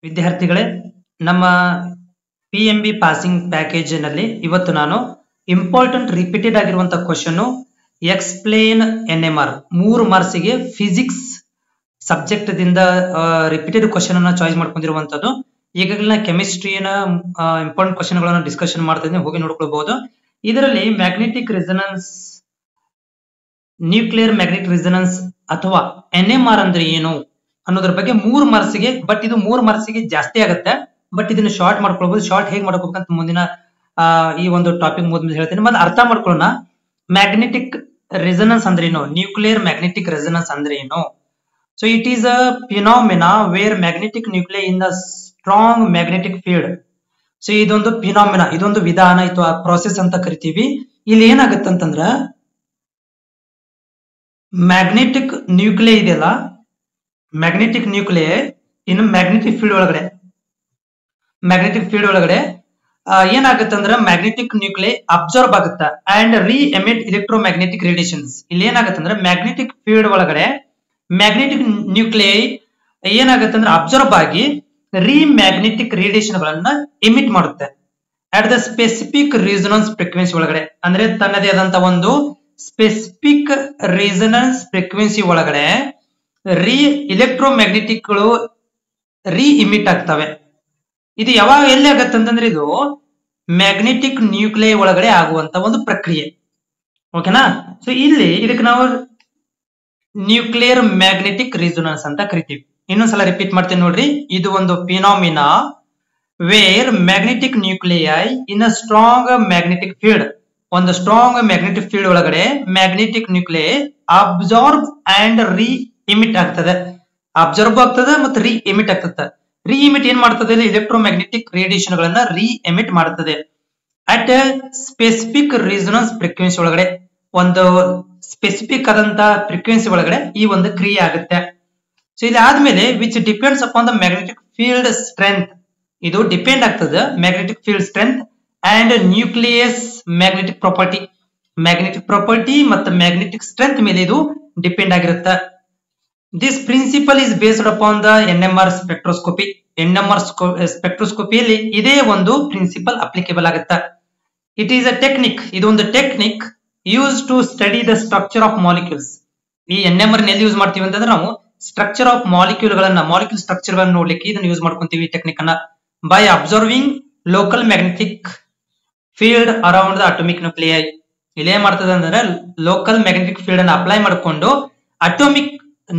ವಿದ್ಯಾರ್ಥಿಗಳೇ, ನಮ್ಮ PMB passing package ನಲ್ಲಿ ಇವತ್ತು ನಾನು ಇಂಪಾರ್ಟೆಂಟ್ ರಿಪೀಟೆಡ್ ಆಗಿರುವಂತಹ ಕ್ವಶನ್ ಎಕ್ಸ್ಪ್ಲೇನ್ NMR 3 ಮಾರ್ಕ್ಸ್ ಗೆ ಫಿಸಿಕ್ಸ್ ಸಬ್ಜೆಕ್ಟ್ ದಿಂದ ರಿಪೀಟೆಡ್ ಕ್ವಶನ್ ಅನ್ನ ಚಾಯ್ಸ್ ಮಾಡ್ಕೊಂಡಿರುವಂತದ್ದು. ಈಗಾಗಲೇ ಕೆಮಿಸ್ಟ್ರಿನ ಇಂಪಾರ್ಟೆಂಟ್ ಕ್ವಶನ್ ಗಳನ್ನ ಡಿಸ್ಕಷನ್ ಮಾಡ್ತಾ ಇದ್ದೀನಿ, ಹೋಗಿ ನೋಡ್ಕೊಳ್ಬಹುದು. ಇದರಲ್ಲಿ magnetic resonance, nuclear magnetic resonance ಅಥವಾ NMR ಅಂದ್ರೆ ಏನು ಅನ್ನೋದ್ರ ಬಗ್ಗೆ 3 ಮಾರ್ಕ್ಸ್ ಗೆ, ಬಟ್ ಇದು 3 ಮಾರ್ಕ್ಸ್ ಗೆ ಜಾಸ್ತಿ ಆಗುತ್ತೆ. ಬಟ್ ಇದನ್ನ ಶಾರ್ಟ್ ಮಾಡ್ಕೊಳ್ಬಹುದು. ಶಾರ್ಟ್ ಹೇಗೆ ಮಾಡ್ಕೋಬೇಕಂತ ಮುಂದಿನ ಈ ಒಂದು ಟಾಪಿಕ್ ಮುಗಿದ್ಮೇಲೆ ಹೇಳ್ತೀನಿ. ಮತ್ತೆ ಅರ್ಥ ಮಾಡ್ಕೊಳ್ಳೋಣ. ಮ್ಯಾಗ್ನೆಟಿಕ್ ರೆಸೊನೆನ್ಸ್ ಅಂದ್ರೆ ಏನು, ನ್ಯೂಕ್ಲಿಯರ್ ಮ್ಯಾಗ್ನೆಟಿಕ್ ರೆಸೊನೆನ್ಸ್ ಅಂದ್ರೆ ಏನು. So it is a phenomena where magnetic nuclear in the strong magnetic field. So ಇದೊಂದು ಫಿನಾಮಿನಾ, ಇದೊಂದು ವಿಧಾನ, ಇದು ಪ್ರೋಸೆಸ್ ಅಂತ ಕರಿತೀವಿ. ಇಲ್ಲಿ ಏನಾಗುತ್ತೆ ಅಂತಂದ್ರ ಮ್ಯಾಗ್ನೆಟಿಕ್ ನ್ಯೂಕ್ಲಿಯರ್ ಇದೆಯಲ್ಲ, ಮ್ಯಾಗ್ನೆಟಿಕ್ ನ್ಯೂಕ್ಲಿಯರ್ ಇನ್ನು ಮ್ಯಾಗ್ನೆಟಿಕ್ ಫೀಲ್ಡ್ ಒಳಗಡೆ ಏನಾಗುತ್ತೆ ಅಂದ್ರೆ ಮ್ಯಾಗ್ನೆಟಿಕ್ ನ್ಯೂಕ್ಲಿಯರ್ ಅಬ್ಸರ್ವ್ ಆಗುತ್ತೆ and re emit electromagnetic radiations. ಇಲ್ಲಿ ಏನಾಗುತ್ತೆ ಅಂದ್ರೆ ಮ್ಯಾಗ್ನೆಟಿಕ್ ಫೀಲ್ಡ್ ಒಳಗಡೆ ಮ್ಯಾಗ್ನೆಟಿಕ್ ನ್ಯೂಕ್ಲಿಯರ್ ಏನಾಗುತ್ತೆ ಅಂದ್ರೆ ಅಬ್ಸರ್ವ್ ಆಗಿ ರೀ ಮ್ಯಾಗ್ನೆಟಿಕ್ ರೇಡಿಯೇಷನ್ ಗಳನ್ನ ಎಮಿಟ್ ಮಾಡುತ್ತೆ at the specific resonance frequency ಒಳಗಡೆ. ಅಂದ್ರೆ ತನ್ನದೇ ಆದಂತ ಒಂದು ಸ್ಪೆಸಿಫಿಕ್ ರೆಸೊನೆನ್ಸ್ ಫ್ರೀಕ್ವೆನ್ಸಿ ಒಳಗಡೆ ಎಲೆಕ್ಟ್ರೋಮ್ಯಾಗ್ನೆಟಿಕ್ ಗಳು ರೀ ಇಮಿಟ್ ಆಗ್ತವೆ. ಇದು ಯಾವಾಗ ಎಲ್ಲಿ ಆಗತ್ತೆ ಅಂತಂದ್ರೆ ಇದು ಮ್ಯಾಗ್ನೆಟಿಕ್ ನ್ಯೂಕ್ಲಿಯರ್ ಒಳಗಡೆ ಆಗುವಂತ ಒಂದು ಪ್ರಕ್ರಿಯೆ. ಓಕೆನಾ. ಸೊ ಇಲ್ಲಿ ಇದಕ್ಕೆ ನಾವು ನ್ಯೂಕ್ಲಿಯರ್ ಮ್ಯಾಗ್ನೆಟಿಕ್ ರೆಸೊನೆನ್ಸ್ ಅಂತ ಕರಿತೀವಿ. ಇನ್ನೊಂದ್ಸಲ ರಿಪೀಟ್ ಮಾಡ್ತೀನಿ ನೋಡ್ರಿ. ಇದು ಒಂದು phenomena where magnetic nuclear in a strong magnetic field. ಒಂದು ಸ್ಟ್ರಾಂಗ್ ಮ್ಯಾಗ್ನೆಟಿಕ್ ಫೀಲ್ಡ್ ಒಳಗಡೆ magnetic nuclear absorb and re emit ಆಗ್ತದೆ. ಅಬ್ಸರ್ವ್ ಆಗ್ತದೆ ಮತ್ತು ರೀ ಎಮಿಟ್ ಆಗ್ತದೆ. ರೀ ಎಮಿಟ್ ಏನ್ ಮಾಡ್ತದೆ, ಎಲೆಕ್ಟ್ರೋಮ್ಯಾಗ್ನೆಟಿಕ್ ರೇಡಿಯೇಷನ್ ಗಳನ್ನ ರೀ ಎಮಿಟ್ ಮಾಡ್ತದೆ ಅಟ್ ಸ್ಪೆಸಿಫಿಕ್ ರೆಸೊನೆನ್ಸ್ ಫ್ರೀಕ್ವೆನ್ಸಿ ಒಳಗಡೆ. ಒಂದು ಸ್ಪೆಸಿಫಿಕ್ ಆದಂತ ಫ್ರೀಕ್ವೆನ್ಸಿ ಒಳಗಡೆ ಈ ಒಂದು ಕ್ರಿಯೆ ಆಗುತ್ತೆ. ಸೊ ಇಲ್ಲಿ ಆದ್ಮೇಲೆ which depends upon the magnetic field strength. ಇದು ಡಿಪೆಂಡ್ ಆಗ್ತದೆ magnetic field strength and nucleus magnetic property. Magnetic property ಮತ್ತು ಮ್ಯಾಗ್ನೆಟಿಕ್ ಸ್ಟ್ರೆಂತ್ ಮೇಲೆ ಇದು ಡಿಪೆಂಡ್ ಆಗಿರುತ್ತೆ. This principle is based upon the NMR spectroscopy. NMR ಸ್ಪೆಕ್ಟ್ರೋಸ್ಕೋಪಿಯಲ್ಲಿ ಇದೇ ಒಂದು ಪ್ರಿನ್ಸಿಪಲ್ ಅಪ್ಲಿಕೇಬಲ್ ಆಗುತ್ತೆ. ಇಟ್ ಈಸ್ ಅ ಟೆಕ್ನಿಕ್, ಇದೊಂದು technique use to study the structure of molecules. ಈ NMR ಎಲ್ಲಿ ಯೂಸ್ ಮಾಡ್ತೀವಿ ಅಂತಂದ್ರೆ ನಾವು ಸ್ಟ್ರಕ್ಚರ್ ಆಫ್ ಮಾಲಿಕ್ಯೂಲ್ ಸ್ಟ್ರಕ್ಚರ್ ಗಳನ್ನ ನೋಡ್ಲಿಕ್ಕೆ ಇದನ್ನ ಯೂಸ್ ಮಾಡ್ಕೊಂತೀವಿ ಟೆಕ್ನಿಕ್ ಅನ್ನ. By observing local magnetic field around the atomic nuclei. ಇಲ್ಲಿ ಏನ್ ಮಾಡ್ತದೆ ಅಂದ್ರೆ ಲೋಕಲ್ ಮ್ಯಾಗ್ನೆಟಿಕ್ ಫೀಲ್ಡ್ ಅನ್ನ ಅಪ್ಲೈ ಮಾಡಿಕೊಂಡು ಅಟೋಮಿಕ್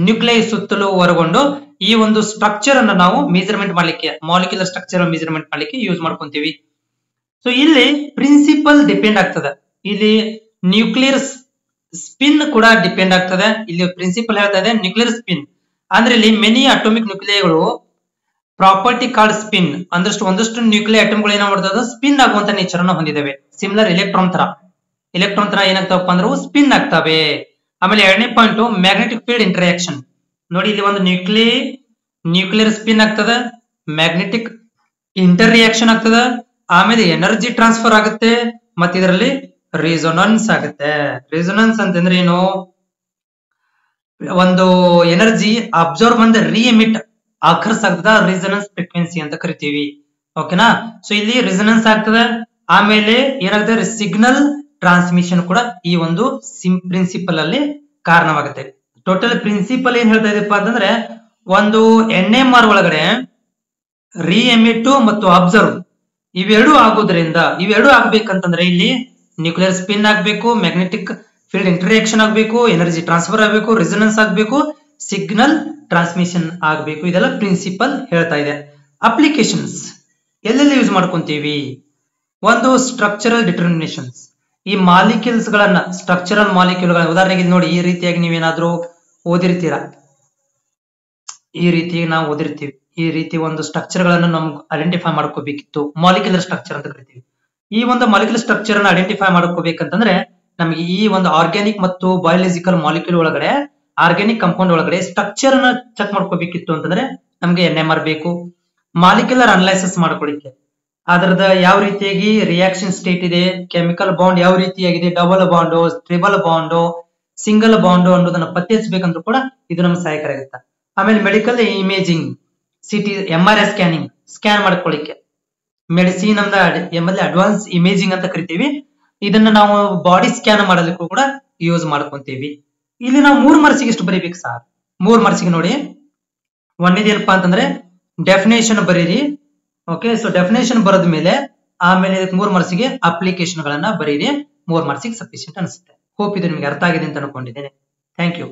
ನ್ಯೂಕ್ಲಿಯೈ ಸುತ್ತಲೂ ಹೊರಗೊಂಡು ಈ ಒಂದು ಸ್ಟ್ರಕ್ಚರ್ ಅನ್ನು ನಾವು ಮೆಜರ್ಮೆಂಟ್ ಮಾಡ್ಲಿಕ್ಕೆ, ಮಾಲಿಕ್ಯುಲರ್ ಸ್ಟ್ರಕ್ಚರ್ ಮೆಜರ್ಮೆಂಟ್ ಮಾಡ್ಲಿಕ್ಕೆ ಯೂಸ್ ಮಾಡ್ಕೊಂತೀವಿ. ಸೊ ಇಲ್ಲಿ ಪ್ರಿನ್ಸಿಪಲ್ ಡಿಪೆಂಡ್ ಆಗ್ತದೆ. ಇಲ್ಲಿ ನ್ಯೂಕ್ಲಿಯರ್ ಸ್ಪಿನ್ ಕೂಡ ಡಿಪೆಂಡ್ ಆಗ್ತದೆ. ಇಲ್ಲಿ ಪ್ರಿನ್ಸಿಪಲ್ ಹೇಳ್ತಾ ಇದೆ ನ್ಯೂಕ್ಲಿಯರ್ ಸ್ಪಿನ್ ಅಂದ್ರೆ ಇಲ್ಲಿ ಮೆನಿ ಅಟೋಮಿಕ್ ನ್ಯೂಕ್ಲಿಯೈಗಳು ಪ್ರಾಪರ್ಟಿ ಕಾರ್ಡ್ ಸ್ಪಿನ್ ಅಂದ್ರೆ ಒಂದಷ್ಟು ನ್ಯೂಕ್ಲಿಯರ್ ಅಟಮ್ಗಳು ಏನ ಮಾಡ್ತದೆ, ಸ್ಪಿನ್ ಆಗುವಂತ ನೇಚರ್ ಅನ್ನು ಹೊಂದಿದ್ದಾವೆ. ಸಿಮಿಲರ್ ಎಲೆಕ್ಟ್ರಾನ್ ತರ ಏನಾಗ್ತಾವಪ್ಪ ಅಂದ್ರೆ ಸ್ಪಿನ್ ಆಗ್ತವೆ. ಆಮೇಲೆ ಎರಡನೇ ಪಾಯಿಂಟ್ ಮ್ಯಾಗ್ನೆಟಿಕ್ ಫೀಲ್ಡ್ ಇಂಟರಾಕ್ಷನ್. ನೋಡಿ ಇಲ್ಲಿ ಒಂದು ನ್ಯೂಕ್ಲಿಯರ್ ಸ್ಪಿನ್ ಆಗ್ತದೆ, ಮ್ಯಾಗ್ನೆಟಿಕ್ ಇಂಟರ್ ರಿಯಾಕ್ಷನ್ ಆಗ್ತದೆ, ಆಮೇಲೆ ಎನರ್ಜಿ ಟ್ರಾನ್ಸ್ಫರ್ ಆಗುತ್ತೆ, ಮತ್ತೆ ಇದರಲ್ಲಿ ರೆಸೊನೆನ್ಸ್ ಆಗುತ್ತೆ. ರೆಸೊನೆನ್ಸ್ ಅಂತಂದ್ರೆ ಏನು, ಒಂದು ಎನರ್ಜಿ ಅಬ್ಸರ್ವ್ ಅಂದ್ರೆ ರೀ ಎಮಿಟ್ ಆಕರ್ಸ್ ಆಗ್ತದ, ರೆಸೊನೆನ್ಸ್ ಫ್ರೀಕ್ವೆನ್ಸಿ ಅಂತ ಕರಿತೀವಿ. ಓಕೆನಾ. ಸೊ ಇಲ್ಲಿ ರೆಸೊನೆನ್ಸ್ ಆಗ್ತದೆ, ಆಮೇಲೆ ಏನಾಗ್ತದೆ ಸಿಗ್ನಲ್ ಟ್ರಾನ್ಸ್ಮಿಷನ್ ಕೂಡ ಈ ಒಂದು ಪ್ರಿನ್ಸಿಪಲ್ ಅಲ್ಲಿ ಕಾರಣವಾಗುತ್ತೆ. ಟೋಟಲ್ ಪ್ರಿನ್ಸಿಪಲ್ ಏನ್ ಹೇಳ್ತಾ ಇದೆಯಪ್ಪ ಅಂತಂದ್ರೆ ಒಂದು NMR ಒಳಗಡೆ ರೀ ಎಮಿಟ್ ಮತ್ತು ಅಬ್ಸರ್ವ್ ಇವೆರಡು ಆಗ್ಬೇಕಂತಂದ್ರೆ ಇಲ್ಲಿ ನ್ಯೂಕ್ಲಿಯರ್ ಸ್ಪಿನ್ ಆಗ್ಬೇಕು, ಮ್ಯಾಗ್ನೆಟಿಕ್ ಫೀಲ್ಡ್ ಇಂಟರಾಕ್ಷನ್ ಆಗ್ಬೇಕು, ಎನರ್ಜಿ ಟ್ರಾನ್ಸ್ಫರ್ ಆಗ್ಬೇಕು, ರೆಸೊನೆನ್ಸ್ ಆಗ್ಬೇಕು, ಸಿಗ್ನಲ್ ಟ್ರಾನ್ಸ್ಮಿಷನ್ ಆಗ್ಬೇಕು. ಇದೆಲ್ಲ ಪ್ರಿನ್ಸಿಪಲ್ ಹೇಳ್ತಾ ಇದೆ. ಅಪ್ಲಿಕೇಶನ್ಸ್ ಎಲ್ಲೆಲ್ಲಿ ಯೂಸ್ ಮಾಡ್ಕೊಂತೀವಿ, ಒಂದು ಸ್ಟ್ರಕ್ಚರಲ್ ಡಿಟರ್ಮಿನೇಷನ್ಸ್. ಈ ಮಾಲಿಕ್ಯೂಲ್ಸ್ ಗಳನ್ನ, ಸ್ಟ್ರಕ್ಚರಲ್ ಮಾಲಿಕ್ಯೂಲ್ ಗಳನ್ನ ಉದಾಹರಣೆಗೆ ನೋಡಿ, ಈ ರೀತಿಯಾಗಿ ನೀವೇನಾದ್ರೂ ಓದಿರ್ತೀರಾ, ಈ ರೀತಿ ನಾವು ಓದಿರ್ತೀವಿ. ಈ ರೀತಿ ಒಂದು ಸ್ಟ್ರಕ್ಚರ್ ಗಳನ್ನು ನಮ್ಗೆ ಐಡೆಂಟಿಫೈ ಮಾಡ್ಕೋಬೇಕಿತ್ತು, ಮಾಲಿಕ್ಯುಲರ್ ಸ್ಟ್ರಕ್ಚರ್ ಅಂತ ಕರಿತೀವಿ. ಈ ಒಂದು ಮಾಲಿಕ್ಯುಲರ್ ಸ್ಟ್ರಕ್ಚರ್ ಅನ್ನು ಐಡೆಂಟಿಫೈ ಮಾಡ್ಕೋಬೇಕಂತಂದ್ರೆ ನಮಗೆ ಈ ಒಂದು ಆರ್ಗ್ಯಾನಿಕ್ ಮತ್ತು ಬಯೋಲಾಜಿಕಲ್ ಮಾಲಿಕ್ಯೂಲ್ ಒಳಗಡೆ, ಆರ್ಗ್ಯಾನಿಕ್ ಕಂಪೌಂಡ್ ಒಳಗಡೆ ಸ್ಟ್ರಕ್ಚರ್ ಅನ್ನ ಚೆಕ್ ಮಾಡ್ಕೋಬೇಕಿತ್ತು ಅಂತಂದ್ರೆ ನಮ್ಗೆ NMR ಬೇಕು. ಮಾಲಿಕ್ಯುಲರ್ ಅನಲೈಸಿಸ್ ಮಾಡ್ಕೊಳ್ಳಿಕ್ಕೆ ಅದರದ ಯಾವ ರೀತಿಯಾಗಿ ರಿಯಾಕ್ಷನ್ ಸ್ಟೇಟ್ ಇದೆ, ಕೆಮಿಕಲ್ ಬಾಂಡ್ ಯಾವ ರೀತಿಯಾಗಿದೆ, double bond, triple bond, single bond ಅನ್ನೋದನ್ನ ಪತ್ತೆ ಹಚ್ಚಬೇಕಂದ್ರೂ ಕೂಡ ಇದು ನಮ್ಗೆ ಸಹಾಯಕರಾಗುತ್ತೆ. ಆಮೇಲೆ medical imaging city MRI scanning scan ಮಾಡ್ಕೊಳ್ಳಿಕ್ಕೆ, ಮೆಡಿಸಿನ್ ಅಂತ ಎಂಬಲ್ಲಿ ಅಡ್ವಾನ್ಸ್ ಇಮೇಜಿಂಗ್ ಅಂತ ಕರಿತೀವಿ. ಇದನ್ನ ನಾವು ಬಾಡಿ ಸ್ಕ್ಯಾನ್ ಮಾಡಲಿಕ್ಕೂ ಕೂಡ ಯೂಸ್ ಮಾಡ್ಕೊಂತೀವಿ. ಇಲ್ಲಿ ನಾವು 3 ಮಾರ್ಕ್ಸಿಗೆ ಎಷ್ಟು ಬರೀಬೇಕು ಸರ್? 3 ಮಾರ್ಕ್ಸಿಗೆ ನೋಡಿ, ಒಂದೇನಪ್ಪಾ ಅಂತಂದ್ರೆ ಡೆಫಿನೇಷನ್ ಬರೀರಿ. ಓಕೆ, ಸೊ ಡೆಫಿನೇಷನ್ ಬರೋದ ಮೇಲೆ ಆಮೇಲೆ 3 ಮಾರ್ಕ್ಸಿಗೆ ಅಪ್ಲಿಕೇಶನ್ ಗಳನ್ನ ಬರೀರಿ. 3 ಮಾರ್ಕ್ಸಿಗೆ ಸಫಿಶಿಯಂಟ್ ಅನಿಸುತ್ತೆ. ಹೋಪ್ ಇದು ನಿಮ್ಗೆ ಅರ್ಥ ಆಗಿದೆ ಅಂತ ಅನ್ಕೊಂಡಿದ್ದೇನೆ. Thank you.